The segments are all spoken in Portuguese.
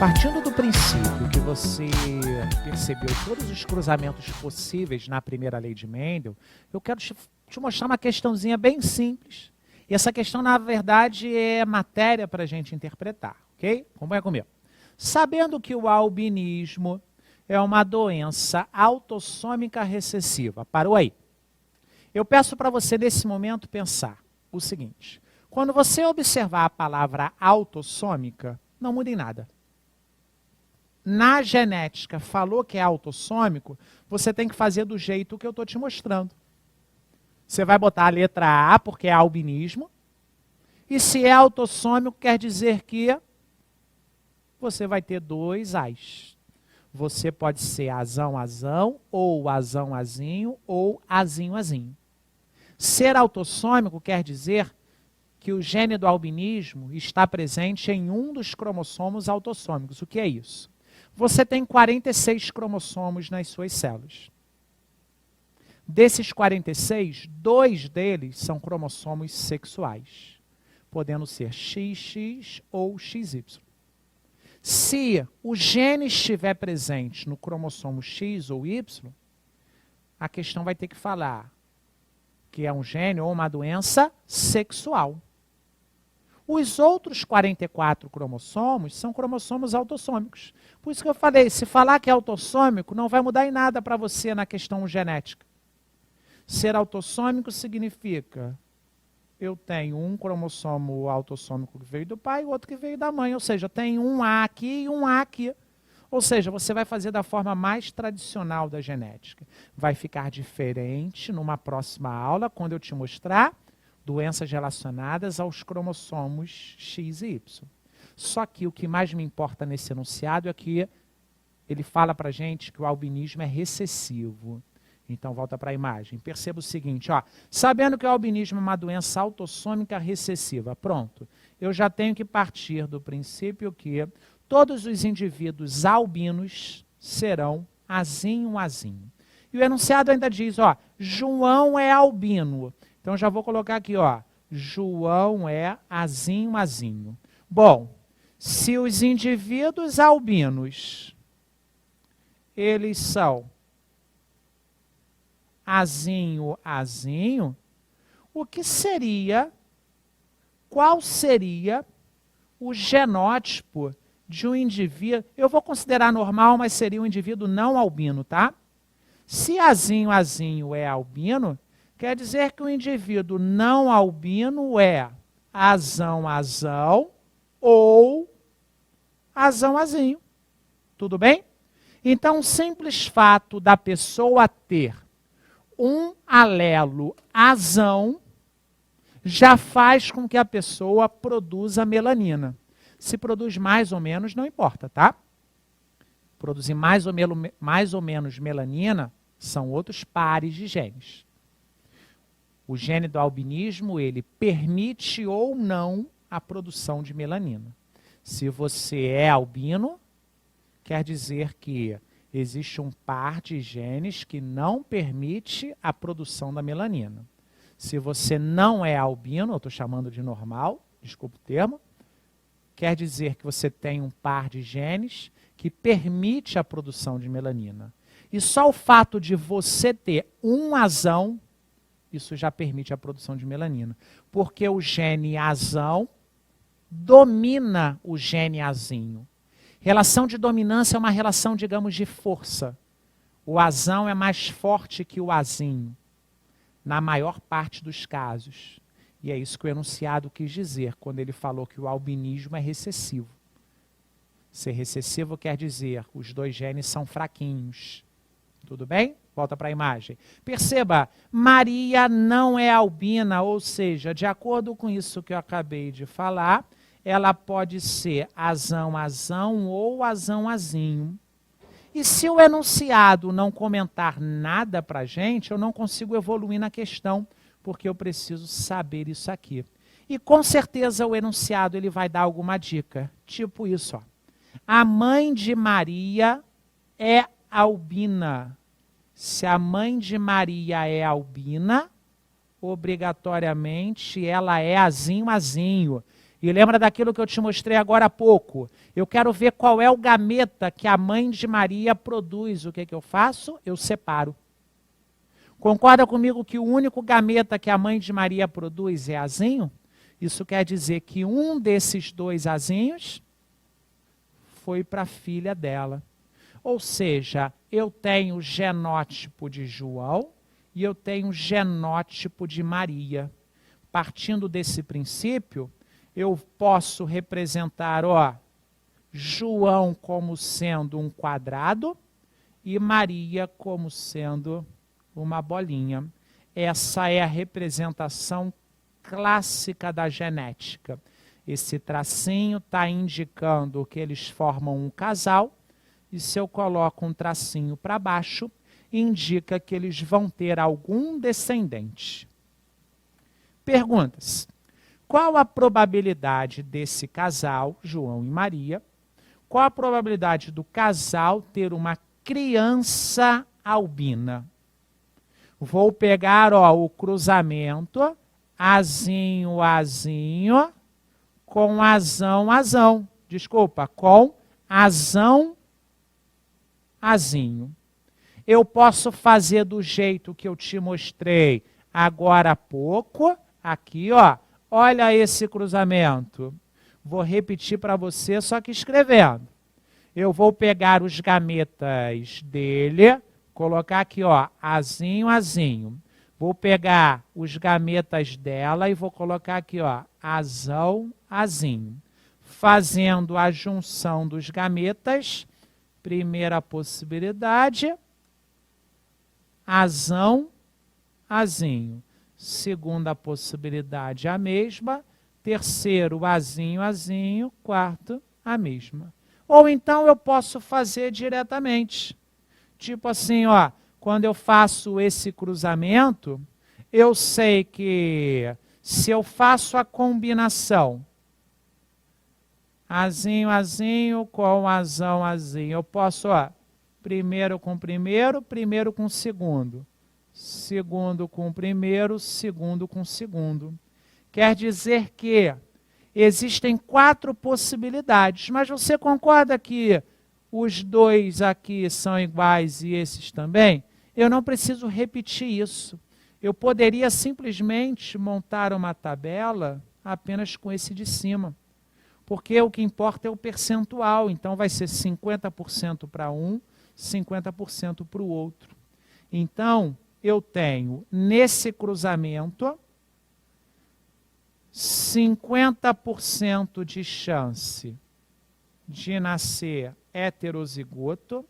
Partindo do princípio que você percebeu todos os cruzamentos possíveis na primeira lei de Mendel, eu quero te mostrar uma questãozinha bem simples. E essa questão, na verdade, é matéria para a gente interpretar, ok? Acompanha comigo. Sabendo que o albinismo é uma doença autossômica recessiva. Parou aí. Eu peço para você, nesse momento, pensar o seguinte. Quando você observar a palavra autossômica, não muda em nada. Na genética, falou que é autossômico, você tem que fazer do jeito que eu estou te mostrando. Você vai botar a letra A, porque é albinismo. E se é autossômico, quer dizer que você vai ter dois As. Você pode ser azão, ou azinho, ou azinho. Ser autossômico quer dizer que o gene do albinismo está presente em um dos cromossomos autossômicos. O que é isso? Você tem 46 cromossomos nas suas células. Desses 46, 2 deles são cromossomos sexuais, podendo ser XX ou XY. Se o gene estiver presente no cromossomo X ou Y, a questão vai ter que falar que é um gene ou uma doença sexual. Os outros 44 cromossomos são cromossomos autossômicos. Por isso que eu falei, se falar que é autossômico, não vai mudar em nada para você na questão genética. Ser autossômico significa, eu tenho um cromossomo autossômico que veio do pai e outro que veio da mãe. Ou seja, tem um A aqui e um A aqui. Ou seja, você vai fazer da forma mais tradicional da genética. Vai ficar diferente numa próxima aula, quando eu te mostrar doenças relacionadas aos cromossomos X e Y. Só que o que mais me importa nesse enunciado é que ele fala para a gente que o albinismo é recessivo. Então, volta para a imagem. Perceba o seguinte, ó, sabendo que o albinismo é uma doença autossômica recessiva, pronto. Eu já tenho que partir do princípio que todos os indivíduos albinos serão azinho. E o enunciado ainda diz, ó, João é albino. Então, já vou colocar aqui, ó, João é azinho. Bom, se os indivíduos albinos, eles são azinho, qual seria o genótipo de um indivíduo? Eu vou considerar normal, mas seria um indivíduo não albino, tá? Se azinho é albino, quer dizer que o indivíduo não albino é azão ou azinho. Tudo bem? Então, o simples fato da pessoa ter um alelo azão já faz com que a pessoa produza melanina. Se produz mais ou menos, não importa, tá? Produzir mais ou menos melanina são outros pares de genes. O gene do albinismo, ele permite ou não a produção de melanina. Se você é albino, quer dizer que existe um par de genes que não permite a produção da melanina. Se você não é albino, eu estou chamando de normal, desculpa o termo, quer dizer que você tem um par de genes que permite a produção de melanina. E só o fato de você ter um azão, isso já permite a produção de melanina. Porque o gene azão domina o gene azinho. Relação de dominância é uma relação, digamos, de força. O azão é mais forte que o azinho, na maior parte dos casos. E é isso que o enunciado quis dizer, quando ele falou que o albinismo é recessivo. Ser recessivo quer dizer que os dois genes são fraquinhos. Tudo bem? Volta para a imagem. Perceba, Maria não é albina, ou seja, de acordo com isso que eu acabei de falar, ela pode ser azão ou azinho. E se o enunciado não comentar nada para a gente, eu não consigo evoluir na questão, porque eu preciso saber isso aqui. E com certeza o enunciado ele vai dar alguma dica, tipo isso, ó. A mãe de Maria é albina. Se a mãe de Maria é albina, obrigatoriamente ela é azinho. E lembra daquilo que eu te mostrei agora há pouco. Eu quero ver qual é o gameta que a mãe de Maria produz. O que eu faço? Eu separo. Concorda comigo que o único gameta que a mãe de Maria produz é azinho? Isso quer dizer que um desses 2 azinhos foi para a filha dela. Ou seja, eu tenho o genótipo de João e eu tenho o genótipo de Maria. Partindo desse princípio, eu posso representar, João como sendo um quadrado e Maria como sendo uma bolinha. Essa é a representação clássica da genética. Esse tracinho está indicando que eles formam um casal, e se eu coloco um tracinho para baixo, indica que eles vão ter algum descendente. Perguntas. Qual a probabilidade desse casal, João e Maria, qual a probabilidade do casal ter uma criança albina? Vou pegar o cruzamento, azinho, azinho, com azão, azão. Desculpa, com azão, azinho. Eu posso fazer do jeito que eu te mostrei agora há pouco. Aqui, olha esse cruzamento. Vou repetir para você, só que escrevendo. Eu vou pegar os gametas dele, colocar aqui, azinho, azinho. Vou pegar os gametas dela e vou colocar aqui, azão, azinho. Fazendo a junção dos gametas, primeira possibilidade, azão, azinho. Segunda possibilidade, a mesma. Terceiro, azinho, azinho. Quarto, a mesma. Ou então eu posso fazer diretamente. Tipo assim, quando eu faço esse cruzamento, eu sei que se eu faço a combinação azinho, azinho com azão, azinho, eu posso, primeiro com primeiro, primeiro com segundo. Segundo com primeiro, segundo com segundo. Quer dizer que existem 4 possibilidades, mas você concorda que os 2 aqui são iguais e esses também? Eu não preciso repetir isso. Eu poderia simplesmente montar uma tabela apenas com esse de cima. Porque o que importa é o percentual, então vai ser 50% para um, 50% para o outro. Então, eu tenho nesse cruzamento 50% de chance de nascer heterozigoto,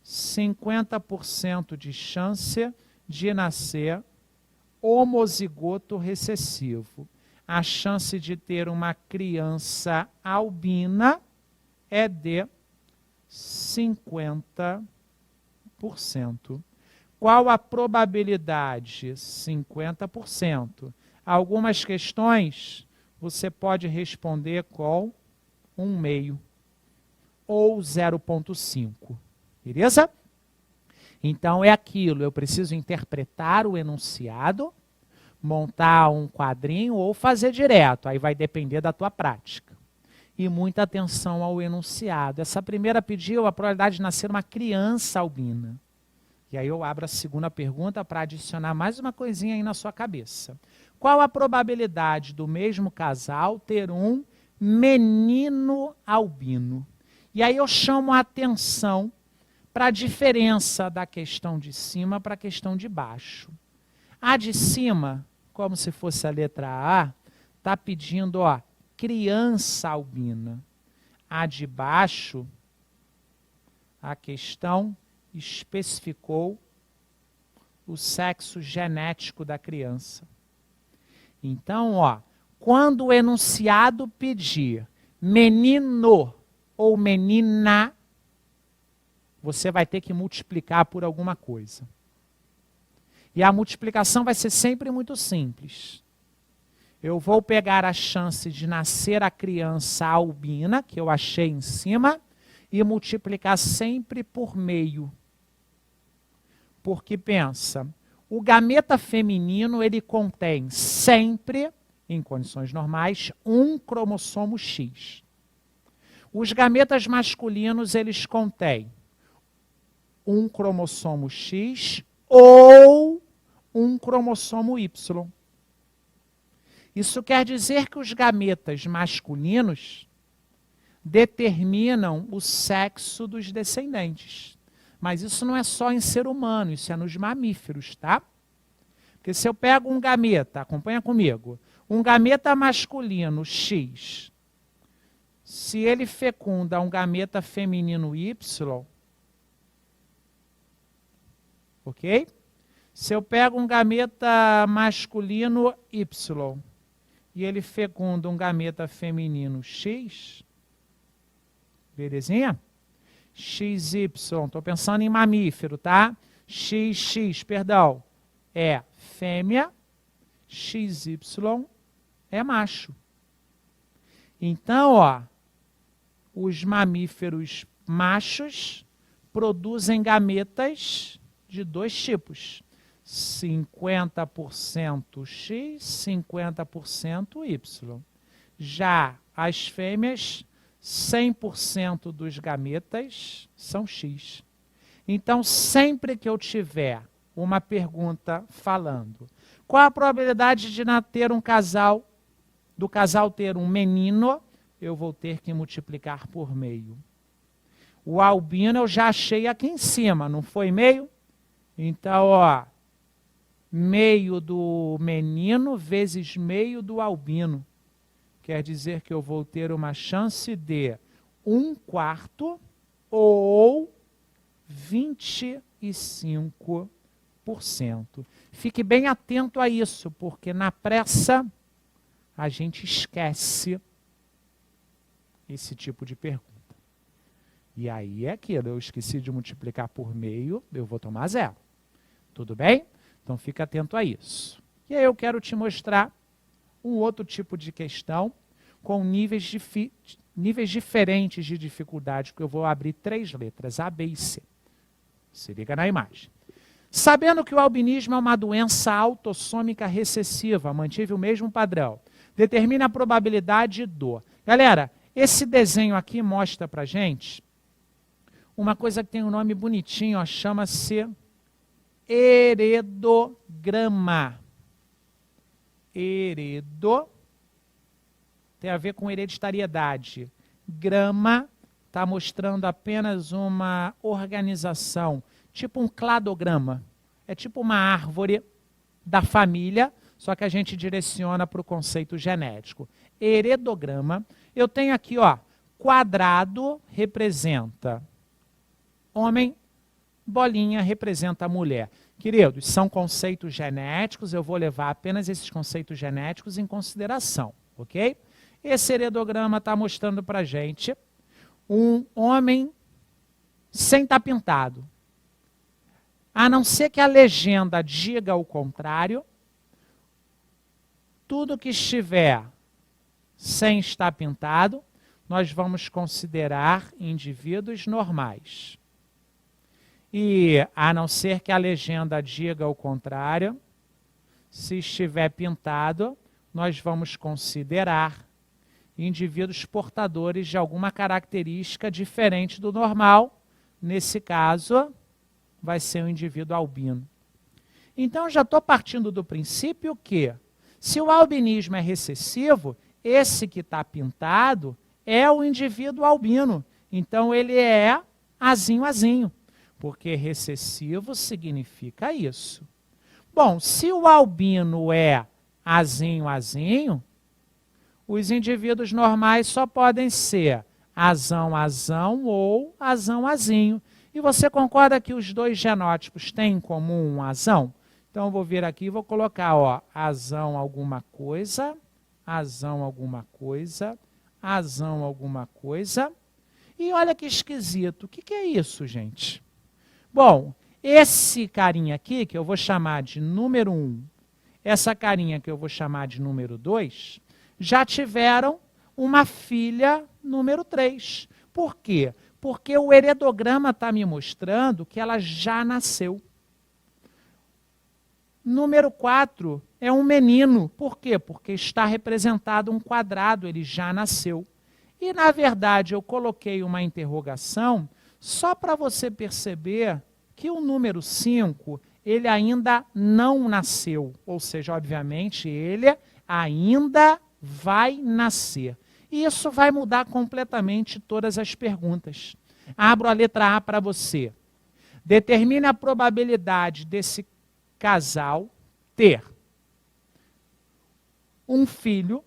50% de chance de nascer homozigoto recessivo. A chance de ter uma criança albina é de 50%. Qual a probabilidade? 50%. Algumas questões você pode responder com 1/2 ou 0,5. Beleza? Então é aquilo, eu preciso interpretar o enunciado, montar um quadrinho ou fazer direto, aí vai depender da tua prática. E muita atenção ao enunciado. Essa primeira pediu a probabilidade de nascer uma criança albina. E aí eu abro a segunda pergunta para adicionar mais uma coisinha aí na sua cabeça. Qual a probabilidade do mesmo casal ter um menino albino? E aí eu chamo a atenção para a diferença da questão de cima para a questão de baixo. A de cima, como se fosse a letra A, está pedindo criança albina. A de baixo, a questão especificou o sexo genético da criança. Então, quando o enunciado pedir menino ou menina, você vai ter que multiplicar por alguma coisa. E a multiplicação vai ser sempre muito simples. Eu vou pegar a chance de nascer a criança albina, que eu achei em cima, e multiplicar sempre por meio. Porque pensa, o gameta feminino ele contém sempre em condições normais, um cromossomo X. Os gametas masculinos, eles contêm um cromossomo X ou um cromossomo Y. Isso quer dizer que os gametas masculinos determinam o sexo dos descendentes. Mas isso não é só em ser humano, isso é nos mamíferos, tá? Porque se eu pego um gameta, acompanha comigo, um gameta masculino X, se ele fecunda um gameta feminino Y, ok? Se eu pego um gameta masculino Y e ele fecunda um gameta feminino X, belezinha? XY, estou pensando em mamífero, tá? XX, perdão, é fêmea, XY é macho. Então, ó, os mamíferos machos produzem gametas de dois tipos, 50% X, 50% Y. Já as fêmeas, 100% dos gametas são X. Então, sempre que eu tiver uma pergunta falando, qual a probabilidade de ter um casal, do casal ter um menino, eu vou ter que multiplicar por meio. O albino eu já achei aqui em cima, não foi meio? Então, ó, meio do menino vezes meio do albino. Quer dizer que eu vou ter uma chance de 1/4 ou 25%. Fique bem atento a isso, porque na pressa a gente esquece esse tipo de pergunta. E aí é aquilo, eu esqueci de multiplicar por meio, eu vou tomar 0. Tudo bem? Então fica atento a isso. E aí eu quero te mostrar um outro tipo de questão com níveis diferentes de dificuldade, porque eu vou abrir 3 letras, A, B e C. Se liga na imagem. Sabendo que o albinismo é uma doença autossômica recessiva, mantive o mesmo padrão. Determina a probabilidade do... Galera, esse desenho aqui mostra pra gente uma coisa que tem um nome bonitinho, chama-se heredograma. Tem a ver com hereditariedade. Grama está mostrando apenas uma organização, tipo um cladograma. É tipo uma árvore da família, só que a gente direciona para o conceito genético. Heredograma. Eu tenho aqui, ó, quadrado representa homem, bolinha representa mulher. Queridos, são conceitos genéticos, eu vou levar apenas esses conceitos genéticos em consideração, ok? Esse heredograma está mostrando para a gente um homem sem estar pintado. A não ser que a legenda diga o contrário, tudo que estiver sem estar pintado, nós vamos considerar indivíduos normais. E, a não ser que a legenda diga o contrário, se estiver pintado, nós vamos considerar indivíduos portadores de alguma característica diferente do normal. Nesse caso, vai ser um indivíduo albino. Então, já estou partindo do princípio que, se o albinismo é recessivo, esse que está pintado é o indivíduo albino. Então, ele é azinho. Porque recessivo significa isso. Bom, se o albino é azinho, os indivíduos normais só podem ser azão ou azinho. E você concorda que os dois genótipos têm em comum um azão? Então, eu vou vir aqui e vou colocar, ó, azão alguma coisa, azão alguma coisa, azão alguma coisa. E olha que esquisito. O que é isso, gente? Bom, esse carinha aqui, que eu vou chamar de número 1, essa carinha que eu vou chamar de número 2, já tiveram uma filha número 3. Por quê? Porque o heredograma está me mostrando que ela já nasceu. Número 4 é um menino. Por quê? Porque está representado um quadrado, ele já nasceu. E, na verdade, eu coloquei uma interrogação só para você perceber que o número 5, ele ainda não nasceu. Ou seja, obviamente, ele ainda vai nascer. E isso vai mudar completamente todas as perguntas. Abro a letra A para você. Determine a probabilidade desse casal ter um filho.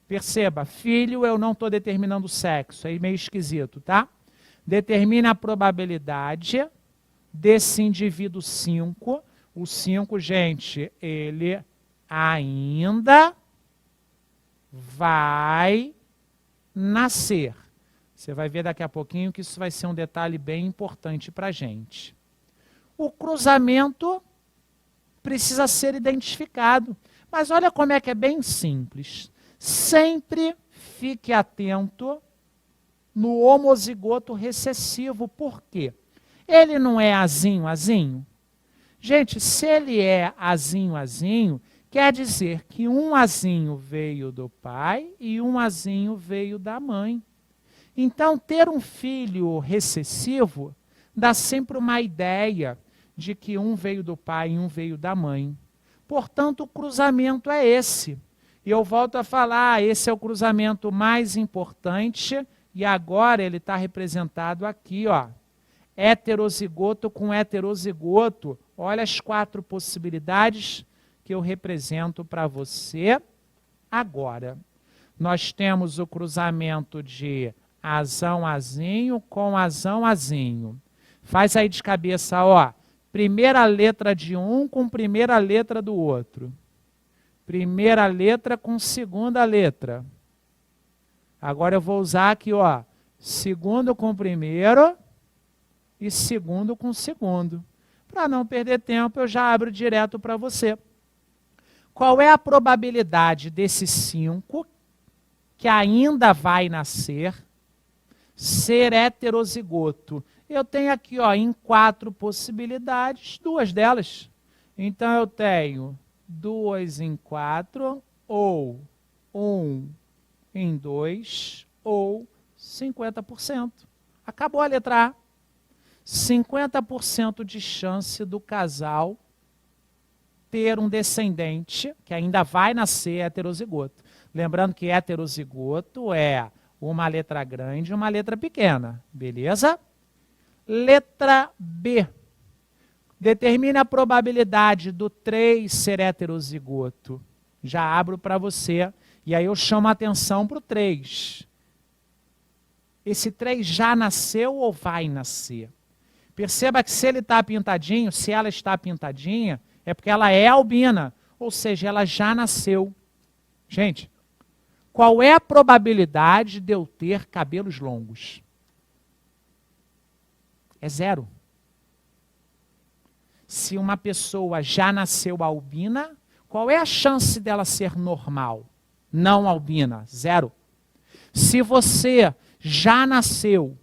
Perceba, filho eu não estou determinando o sexo, é meio esquisito, tá? Determine a probabilidade desse indivíduo 5. O 5, gente, ele ainda vai nascer. Você vai ver daqui a pouquinho que isso vai ser um detalhe bem importante para a gente. O cruzamento precisa ser identificado. Mas olha como é que é bem simples. Sempre fique atento no homozigoto recessivo. Por quê? Ele não é azinho, azinho? Gente, se ele é azinho, azinho, quer dizer que um azinho veio do pai e um azinho veio da mãe. Então, ter um filho recessivo dá sempre uma ideia de que um veio do pai e um veio da mãe. Portanto, o cruzamento é esse. E eu volto a falar, esse é o cruzamento mais importante e agora ele está representado aqui, ó. Heterozigoto com heterozigoto. Olha as 4 possibilidades que eu represento para você agora. Nós temos o cruzamento de azão, azinho com azão, azinho. Faz aí de cabeça, ó. Primeira letra de um com primeira letra do outro. Primeira letra com segunda letra. Agora eu vou usar aqui, ó. Segundo com primeiro e segundo com segundo. Para não perder tempo, eu já abro direto para você. Qual é a probabilidade desse 5, que ainda vai nascer, ser heterozigoto? Eu tenho aqui, ó, em 4 possibilidades, 2 delas. Então, eu tenho 2 em 4, ou 1 em 2, ou 50%. Acabou a letra A. 50% de chance do casal ter um descendente que ainda vai nascer heterozigoto. Lembrando que heterozigoto é uma letra grande e uma letra pequena, beleza? Letra B. Determine a probabilidade do 3 ser heterozigoto. Já abro para você. E aí eu chamo a atenção para o 3. Esse 3 já nasceu ou vai nascer? Perceba que se ele está pintadinho, se ela está pintadinha, é porque ela é albina. Ou seja, ela já nasceu. Gente, qual é a probabilidade de eu ter cabelos longos? É 0. Se uma pessoa já nasceu albina, qual é a chance dela ser normal? Não albina, 0. Se você já nasceu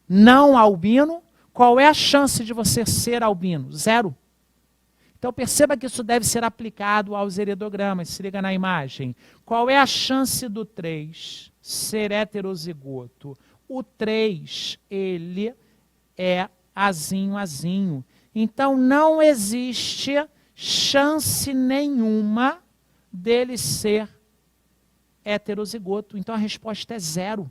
não albino, qual é a chance de você ser albino? 0. Então perceba que isso deve ser aplicado aos heredogramas. Se liga na imagem. Qual é a chance do 3 ser heterozigoto? O 3, ele é azinho, azinho. Então não existe chance nenhuma dele ser heterozigoto. Então a resposta é 0.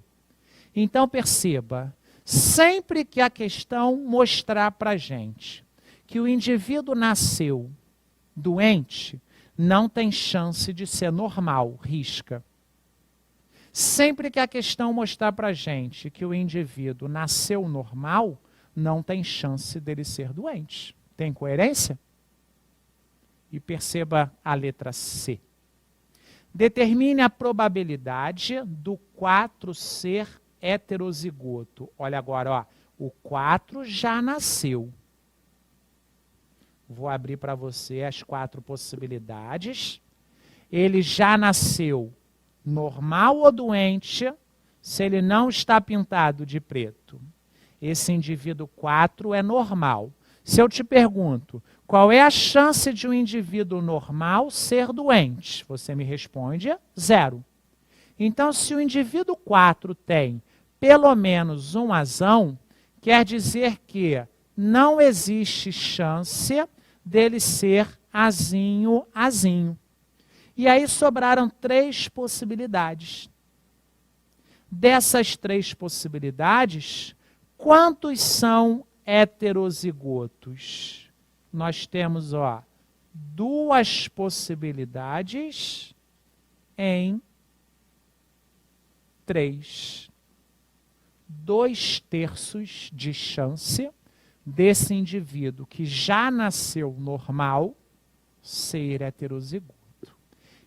Então perceba, sempre que a questão mostrar para a gente que o indivíduo nasceu doente, não tem chance de ser normal, risca. Sempre que a questão mostrar para a gente que o indivíduo nasceu normal, não tem chance dele ser doente. Tem coerência? E perceba a letra C. Determine a probabilidade do 4 ser heterozigoto. Olha agora, ó, o 4 já nasceu. Vou abrir para você as 4 possibilidades. Ele já nasceu normal ou doente, se ele não está pintado de preto. Esse indivíduo 4 é normal. Se eu te pergunto, Qual é a chance de um indivíduo normal ser doente? Você me responde 0. Então, se o indivíduo 4 tem pelo menos um azão, quer dizer que não existe chance dele ser azinho. E aí sobraram 3 possibilidades. Dessas 3 possibilidades, quantos são heterozigotos? Nós temos 2 possibilidades em 3. 2/3 de chance desse indivíduo que já nasceu normal ser heterozigoto.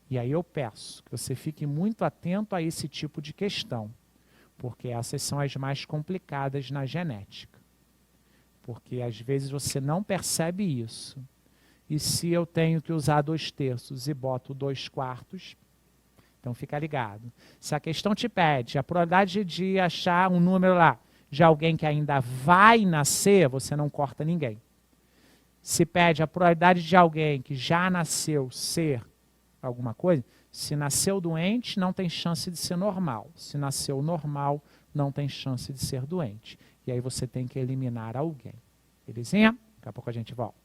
E aí eu peço que você fique muito atento a esse tipo de questão, porque essas são as mais complicadas na genética. Porque às vezes você não percebe isso. E se eu tenho que usar 2/3 e boto 2/4, então fica ligado. Se a questão te pede a probabilidade de achar um número lá de alguém que ainda vai nascer, você não corta ninguém. Se pede a probabilidade de alguém que já nasceu ser alguma coisa, se nasceu doente, não tem chance de ser normal. Se nasceu normal, não tem chance de ser doente. E aí você tem que eliminar alguém. Belezinha? Daqui a pouco a gente volta.